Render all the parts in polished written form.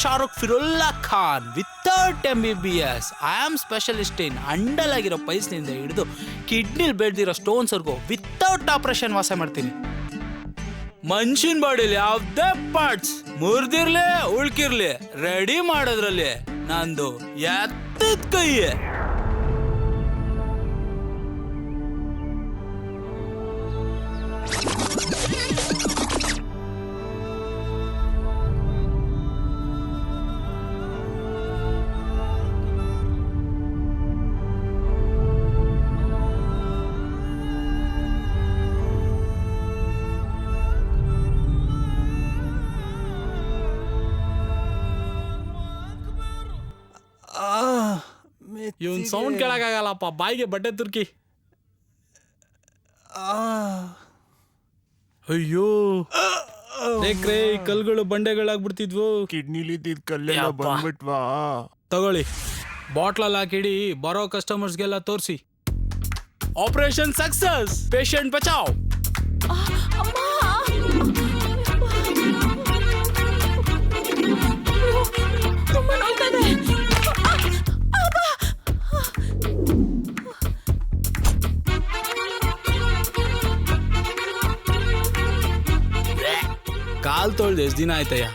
Shahrukh Firulla Khan without MBBS. I am specialist in ಅಂಡಲ್ ಆಗಿರೋ ಪೈಲ್ಸ್ನಿಂದ ಹಿಡಿದು ಕಿಡ್ನಿಲ್ ಬೆಳೆದಿರೋ ಸ್ಟೋನ್ಸ್ವರೆಗೂ ವಿತೌಟ್ ಆಪರೇಷನ್ ವಾಸ ಮಾಡ್ತೀನಿ. ಮನುಷ್ಯನ ಬಾಡಿಲಿ ಯಾವ್ದೇ ಪಾರ್ಟ್ಸ್ ಮುರಿದಿರ್ಲಿ ಉಳ್ಕಿರ್ಲಿ ರೆಡಿ ಮಾಡೋದ್ರಲ್ಲಿ ನಂದು ಎತ್ತದ ಕೈಯೇ. ಇವನ್ ಸೌಂಡ್ ಕೇಳಕ್ಕಾಗಲ್ಲಪ್ಪ, ಬಾಯಿಗೆ ಬಟ್ಟೆ ತುರ್ಕಿ. ಅಯ್ಯೋ ರೇಕ್ರೆ ಕಲ್ಗಳು ಬಂಡೆಗಳಾಗ್ಬಿಡ್ತಿದ್ವು. ಕಿಡ್ನಿಲಿ ಕಲ್ಲೆಲ್ಲ ಬಂದ್ಬಿಟ್ವಾ? ತಗೊಳ್ಳಿ, ಬಾಟ್ಲಲ್ಲಿ ಹಾಕಿಡಿ, ಬರೋ ಕಸ್ಟಮರ್ಸ್ಗೆಲ್ಲ ತೋರಿಸಿ. ಆಪರೇಷನ್ ಸಕ್ಸಸ್, ಪೇಷಂಟ್ ಬಚಾವ್. ಕಾಲ್ ತೊಳ್ದು ಎಷ್ಟು ದಿನ ಆಯ್ತಯ್ಯ?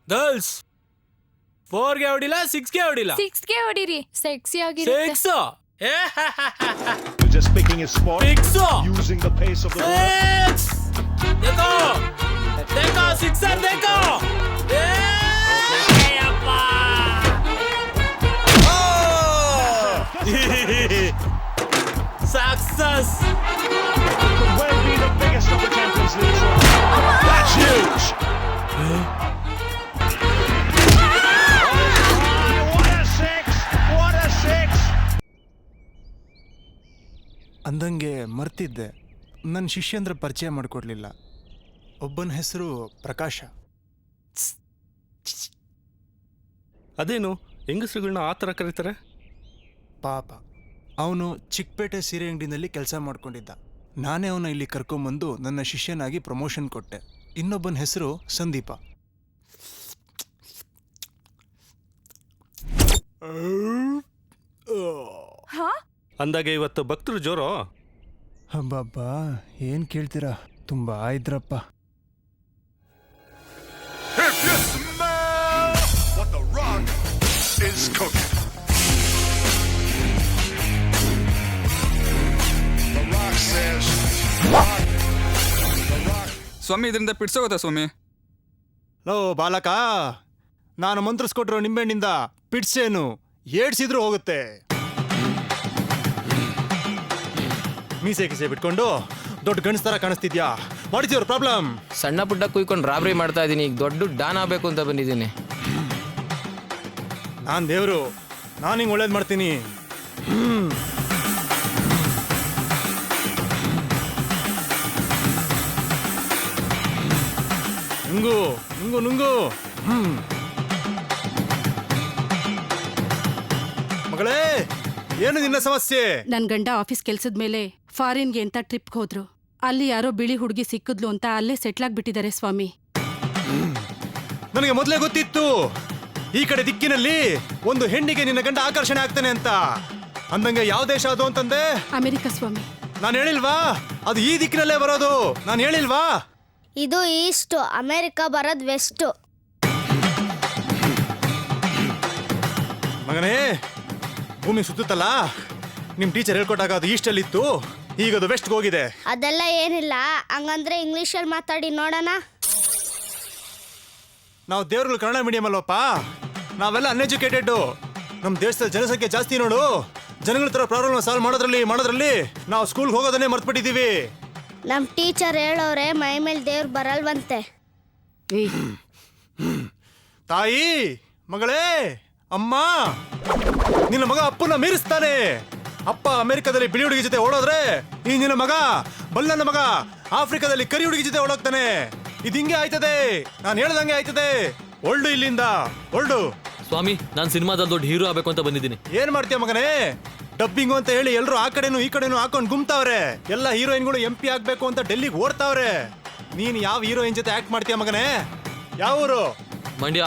ಗರ್ಲ್ಸ್ 4ಗೆ ಹೊಡಿಲ್ಲ 6ಗೆ ಹೊಡಿಲ್ಲ? 6ಗೆ ಹೊಡಿರಿ, ಸೆಕ್ಸಿ ಆಗಿರುತ್ತೆ. 6 Just picking his spot, 6 using the pace of the ball. 6 देखो देखो सिक्सर देखो. Success. Could well be the biggest of the Champions League. That's huge. What a six! What a six! ಅಂದಂಗೆ ಮರ್ತಿದ್ದೆ, ನನ್ನ ಶಿಷ್ಯಂದ್ರ ಪರಿಚಯ ಮಾಡಿಕೊಡ್ಲಿಲ್ಲ. ಒಬ್ಬನ ಹೆಸರು ಪ್ರಕಾಶ. ಅದೇನು ಹೆಂಗಸ್ರುಗಳನ್ನ ಆ ಥರ ಕರೀತಾರೆ? ಪಾಪ, ಅವನು ಚಿಕ್ಕಪೇಟೆ ಸೀರೆ ಅಂಗಡಿನಲ್ಲಿ ಕೆಲಸ ಮಾಡ್ಕೊಂಡಿದ್ದ. ನಾನೇ ಅವನ ಇಲ್ಲಿ ಕರ್ಕೊಂಬಂದು ನನ್ನ ಶಿಷ್ಯನಾಗಿ ಪ್ರಮೋಷನ್ ಕೊಟ್ಟೆ. ಇನ್ನೊಬ್ಬನ ಹೆಸರು ಸಂದೀಪ. ಅಂದಾಗೆ ಇವತ್ತು ಭಕ್ತರು ಜೋರೋ? ಹಬ್ಬಬ್ಬಾ, ಏನು ಕೇಳ್ತೀರಾ, ತುಂಬ ಇದ್ರಪ್ಪ. If you smell what the Rock is cooking. The Rock says, ಸ್ವಾಮಿ, ಇದರಿಂದ ಪಿಡ್ಸೋಗುತ್ತಾ ಸ್ವಾಮಿ? ಲೋ ಬಾಲಕ, ನಾನು ಮಂತ್ರಿಸ್ಕೊಟ್ರೋ ನಿಂಬೆಹಣ್ಣಿಂದ ಪಿಡ್ಸೇನು ಏಡ್ಸಿದ್ರೂ ಹೋಗುತ್ತೆ. ಮೀಸೆ ಕಿಸೆ ಬಿಟ್ಕೊಂಡು ದೊಡ್ಡ ಗಂಡ್ಸ್ ಥರ ಕಾಣಿಸ್ತಿದ್ಯಾ? What is your problem? ಸಣ್ಣ ಪುಟ್ಟ ಕುಯ್ಕೊಂಡು ರಾಬ್ರಿ ಮಾಡ್ತಾ ಇದ್ದೀನಿ, ಈಗ ದೊಡ್ಡ ಡಾನ್ ಆಗಬೇಕು ಅಂತ ಬಂದಿದ್ದೀನಿ. ನಾನು ದೇವರು, ನಾನು ಹಿಂಗೆ ಒಳ್ಳೇದು ಮಾಡ್ತೀನಿ. ನುಂಗು ನುಂಗು ನುಂಗು. ಮಗಳೇ, ಏನು ನಿನ್ನ ಸಮಸ್ಯೆ? ನನ್ ಗಂಡ ಆಫೀಸ್ ಕೆಲ್ಸದ ಮೇಲೆ ಫಾರಿನ್ಗೆ ಅಂತ ಟ್ರಿಪ್ಗೆ ಹೋದ್ರು. ಅಲ್ಲಿ ಯಾರೋ ಬಿಳಿ ಹುಡುಗಿ ಸಿಕ್ಕಿದ್ಲು ಅಂತ ಅಲ್ಲೇ ಸೆಟ್ಲ್ ಆಗ್ಬಿಟ್ಟಿದ್ದಾರೆ ಸ್ವಾಮಿ. ನನಗೆ ಮೊದಲೇ ಗೊತ್ತಿತ್ತು ಈ ಕಡೆ ದಿಕ್ಕಿನಲ್ಲಿ ಒಂದು ಹೆಣ್ಣಿಗೆ ನಿನ್ನ ಗಂಡ ಆಕರ್ಷಣೆ ಆಗ್ತಾನೆ ಅಂತ. ಅಂದಂಗೆ ಯಾವ ದೇಶ ಅದು ಅಂತಂದೆ? ಅಮೆರಿಕ ಸ್ವಾಮಿ. ನಾನು ಹೇಳಿಲ್ವಾ ಅದು ಈ ದಿಕ್ಕಿನಲ್ಲೇ ಬರೋದು? ನಾನು ಹೇಳಿಲ್ವಾ? ಇದು ಈಸ್ಟ್, ಅಮೆರಿಕ ಬರೋದು ವೆಸ್ಟ್. ಮಗನೇ, ಭೂಮಿ ಸುತ್ತುತ್ತಲ್ಲ, ನಿಮ್ ಟೀಚರ್ ಹೇಳ್ಕೊಟ್ಟಾಗ ಅದು ಈಸ್ಟಲ್ಲಿ ಇತ್ತು, ಈಗ ಅದು ವೆಸ್ಟ್ಗೆ ಹೋಗಿದೆ. ಅದೆಲ್ಲ ಏನಿಲ್ಲ, ಹಂಗಂದ್ರೆ ಇಂಗ್ಲಿಷಲ್ಲಿ ಮಾತಾಡಿ ನೋಡೋಣ. ನಾವು ದೇವ್ರುಗಳು ಕನ್ನಡ ಮೀಡಿಯಂ ಅಲ್ವಪ್ಪ, ನಾವೆಲ್ಲ ಅನ್ಎಜುಕೇಟೆಡ್. ನಮ್ಮ ದೇಶದಲ್ಲಿ ಜನಸಂಖ್ಯೆ ಜಾಸ್ತಿ ನೋಡು, ಜನಗಳ ತರ ಪ್ರಾಬ್ಲಮ್ ಸಾಲ್ವ್ ಮಾಡೋದ್ರಲ್ಲಿ ನಾವು ಸ್ಕೂಲ್ಗೆ ಹೋಗೋದನ್ನೇ ಮರ್ತ್ಬಿಟ್ಟಿದೀವಿ. ನಮ್ಮ ಟೀಚರ್ ಹೇಳೋರೆ ಮೈ ಮೇಲೆ ದೇವ್ರು ಬರಲ್ವಂತೆ. ತಾಯಿ, ಮಗಳೇ, ಅಮ್ಮ, ನಿನ್ನ ಮಗ ಅಪ್ಪನ ಮೀರಿಸ್ತಾನೆ. ಅಪ್ಪ ಅಮೆರಿಕದಲ್ಲಿ ಬಿಳಿ ಹುಡುಗಿ ಜೊತೆ ಓಡೋದ್ರೆ ಈ ನಿನ್ನ ಮಗ ಬಲ್ಲನ ಮಗ ಆಫ್ರಿಕಾದಲ್ಲಿ ಕರಿ ಹುಡುಗಿ ಜೊತೆ ಓಡೋಗ್ತಾನೆ. ಇದು ಹಿಂಗೆ ಆಯ್ತದೆ, ನಾನು ಹೇಳ್ದಂಗೆ ಆಯ್ತದೆ. ಒಳ್ಳು ಇಲ್ಲಿಂದ ಒಳ್ಳು. ಸ್ವಾಮಿ ನಾನು ಸಿನಿಮಾದಲ್ಲಿ ದೊಡ್ಡ ಹೀರೋ ಆಗ್ಬೇಕು ಅಂತ ಬಂದಿದ್ದೀನಿ. ಏನ್ ಮಾಡ್ತೀಯ ಮಗನೇ? ಡಬ್ಬಿಂಗು ಅಂತ ಹೇಳಿ ಎಲ್ರು ಆ ಕಡೆನು ಈ ಕಡೆನು ಹಾಕೊಂಡ್ ಗುಮ್ತಾವ್ರೆ. ಎಲ್ಲ ಹೀರೋಯಿನ್ಗಳು MP ಆಗ್ಬೇಕು ಅಂತ ಡೆಲ್ಲಿಗೆ ಓಡ್ತಾವ್ರೆ. ನೀನ್ ಯಾವ ಹೀರೋಯಿನ್ ಜೊತೆ ಆಕ್ಟ್ ಮಾಡ್ತೀಯ ಮಗನೇ? ಯಾವ ಊರು? ಮಂಡ್ಯ.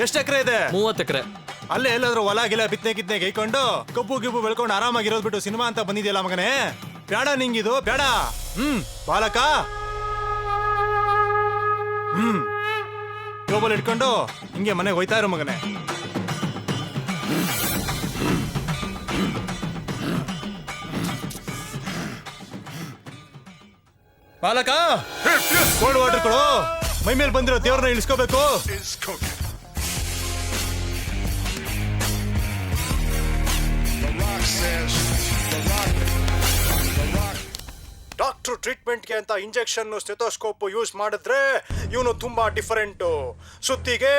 ಎಷ್ಟು ಎಕರೆ ಇದೆ? 30 ಎಕರೆ. ಅಲ್ಲೇ ಎಲ್ಲಾದ್ರೂ ಹೊಲ ಗಿಲ ಬಿತ್ತನೆ ಕಿತ್ನೆ ಗೈಕೊಂಡು ಕಬ್ಬು ಗಿಬ್ಬು ಬೆಳ್ಕೊಂಡು ಆರಾಮಾಗಿರೋದ್ ಬಿಟ್ಟು ಸಿನಿಮಾ ಅಂತ ಬಂದಿದ್ಯಲ್ಲ ಮಗನೇ, ಬೇಡ ನಿಂಗಿದು ಬೇಡ. ಬಾಲಕ, ಜೋಬಲ್ ಇಟ್ಕೊಂಡು ಹಿಂಗೆ ಮನೆಗೆ ಹೋಯ್ತಾ ಇರೋ ಮಗನೇ. ಬಾಲಕ, ಕೋಲ್ಡ್ ವಾಟರ್ ಕೊಡು. ಮೈ ಮೇಲೆ ಬಂದಿರೋ ದೇವ್ರನ್ನ ಇಳಿಸ್ಕೋಬೇಕು. is cooking. The Rock says, The Rock. Doctor ಟ್ರೀಟ್ಮೆಂಟ್ಗೆ ಅಂತ ಇಂಜೆಕ್ಷನ್ ಸ್ಟೆಥೋಸ್ಕೋಪ್ ಯೂಸ್ ಮಾಡಿದ್ರೆ ಇವನು ತುಂಬಾ ಡಿಫರೆಂಟು. ಸುತ್ತಿಗೆ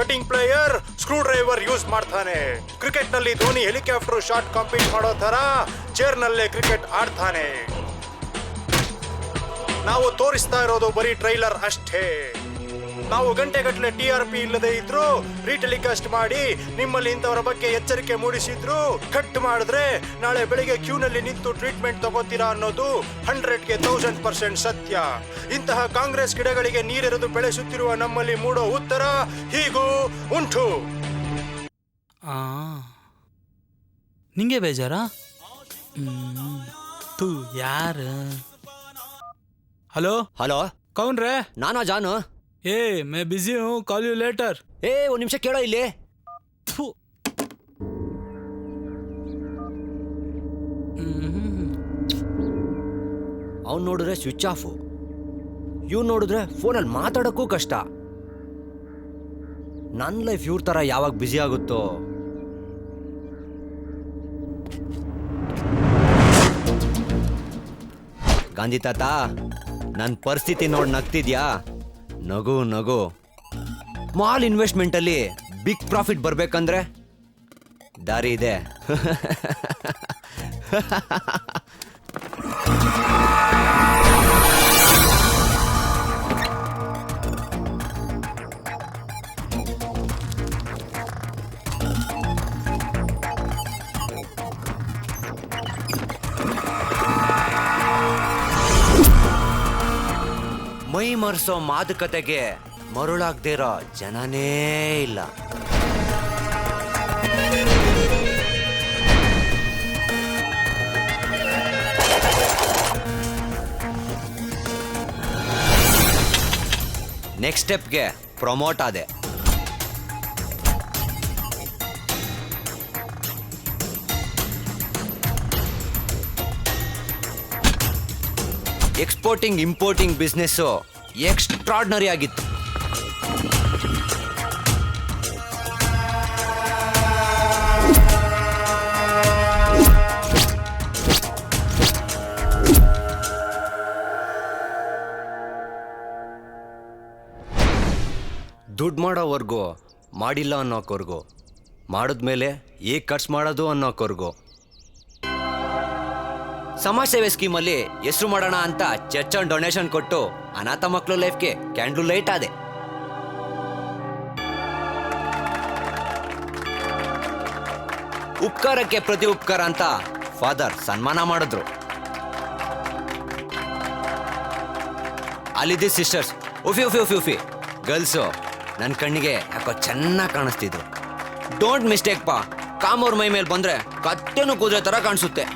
cutting player screw driver use ಮಾಡ್ತಾನೆ. ಕ್ರಿಕೆಟ್ ನಲ್ಲಿ ಧೋನಿ ಹೆಲಿಕಾಪ್ಟರ್ ಶಾಟ್ ಕಾಂಪೀಟ್ ಮಾಡೋ ತರ ಚೇರ್ ನಲ್ಲೇ ಕ್ರಿಕೆಟ್ ಆಡ್ತಾನೆ. ನಾವು ತೋರಿಸ್ತಾ ಇರೋದು ಬರೀ ಟ್ರೈಲರ್ ಅಷ್ಟೇ. ನಾವು ಗಂಟೆಗಟ್ಟಲೆ TRP ಇಲ್ಲದೆ ಇದ್ರು ರೀಟೆಲಿಕಾಸ್ಟ್ ಮಾಡಿ ನಿಮ್ಮಲ್ಲಿ ಇಂಥವರ ಬಗ್ಗೆ ಎಚ್ಚರಿಕೆ ಮೂಡಿಸಿದ್ರು ಕಟ್ ಮಾಡಿದ್ರೆ ನಾಳೆ ಬೆಳಿಗ್ಗೆ ಕ್ಯೂನಲ್ಲಿ ನಿಂತು ಟ್ರೀಟ್ಮೆಂಟ್ ತಗೋತೀರಾ ಅನ್ನೋದು 100ಗೆ 1000% ಸತ್ಯ. ಇಂತಹ ಕಾಂಗ್ರೆಸ್ ಗಿಡಗಳಿಗೆ ನೀರೆರೆದು ಬೆಳೆಸುತ್ತಿರುವ ನಮ್ಮಲ್ಲಿ ಮೂಡೋ ಉತ್ತರ ಹೀಗೂ ಉಂಟು. ನಿಂಗೆ ಬೇಜಾರಾ? ತೂ ಯಾರ? ಹಲೋ ಹಲೋ, ಕೌನ್ ರೇ? ನಾನಾ ಜಾನು. ಏ ಮೈ ಬಿಸಿ ಹೂँ, ಕಾಲ್ ಯು ಲೇಟರ್. ಏ ಒಂದ್ ನಿಮಿಷ ಕೇಳೋ ಇಲ್ಲಿ. ಅವ್ನು ನೋಡಿದ್ರೆ ಸ್ವಿಚ್ ಆಫ್, ಇವ್ ನೋಡಿದ್ರೆ ಫೋನಲ್ಲಿ ಮಾತಾಡೋಕ್ಕೂ ಕಷ್ಟ. ನನ್ನ ಲೈಫ್ ಇವ್ರ ತರ ಯಾವಾಗ ಬ್ಯುಸಿ ಆಗುತ್ತೋ. ಗಾಂಧಿ ತಾತ, ನನ್ನ ಪರಿಸ್ಥಿತಿ ನೋಡಿ ನಗ್ತಿದ್ಯಾ? ನಗು ನಗು. ಸ್ಮಾಲ್ ಇನ್ವೆಸ್ಟ್ಮೆಂಟಲ್ಲಿ ಬಿಗ್ ಪ್ರಾಫಿಟ್ ಬರ್ಬೇಕಂದ್ರೆ ದಾರಿ ಇದೆ. ಮೈ ಮರೆಸೋ ಮಾತುಕತೆಗೆ ಮರುಳಾಗ್ದೇ ಇರೋ ಜನನೇ ಇಲ್ಲ. ನೆಕ್ಸ್ಟ್ ಸ್ಟೆಪ್ಗೆ ಪ್ರಮೋಟ್ ಆದೆ. ಎಕ್ಸ್ಪೋರ್ಟಿಂಗ್ ಇಂಪೋರ್ಟಿಂಗ್ ಬಿಸ್ನೆಸ್ಸು ಎಕ್ಸ್ಟ್ರಾರ್ಡಿನರಿ ಆಗಿತ್ತು. ದುಡ್ಡು ಮಾಡೋವರೆಗೂ, ಮಾಡಿಲ್ಲ ಅನ್ನೋಕ್ವರೆಗೂ, ಮಾಡಿದ್ಮೇಲೆ ಹೇಗೆ ಖರ್ಚು ಮಾಡೋದು ಅನ್ನೋಕ್ವರೆಗೂ. ಸಮಾಜ ಸೇವೆ ಸ್ಕೀಮಲ್ಲಿ ಹೆಸರು ಮಾಡೋಣ ಅಂತ ಚರ್ಚ್ ಅಂಡ್ ಡೊನೇಷನ್ ಕೊಟ್ಟು ಅನಾಥ ಮಕ್ಕಳು ಲೈಫ್ಗೆ ಕ್ಯಾಂಡ್ಲ್ ಲೈಟ್ ಆದೆ. ಉಪಕಾರಕ್ಕೆ ಪ್ರತಿ ಉಪಕಾರ ಅಂತ ಫಾದರ್ ಸನ್ಮಾನ ಮಾಡಿದ್ರು. ಅಲ್ಲಿದ್ದ ಸಿಸ್ಟರ್ಸ್ ಉಫಿ ಉಫಿ ಉಫಿ ಉಫಿ ಗರ್ಲ್ಸು ನನ್ನ ಕಣ್ಣಿಗೆ ಯಾಕೋ ಚೆನ್ನಾಗಿ ಕಾಣಿಸ್ತಿದ್ರು. ಡೋಂಟ್ ಮಿಸ್ಟೇಕ್ ಪಾ, ಕಾಮವ್ರ ಮೈ ಮೇಲೆ ಬಂದ್ರೆ ಕತ್ತೆನೂ ಕುದುರೆ ತರ ಕಾಣಿಸುತ್ತೆ.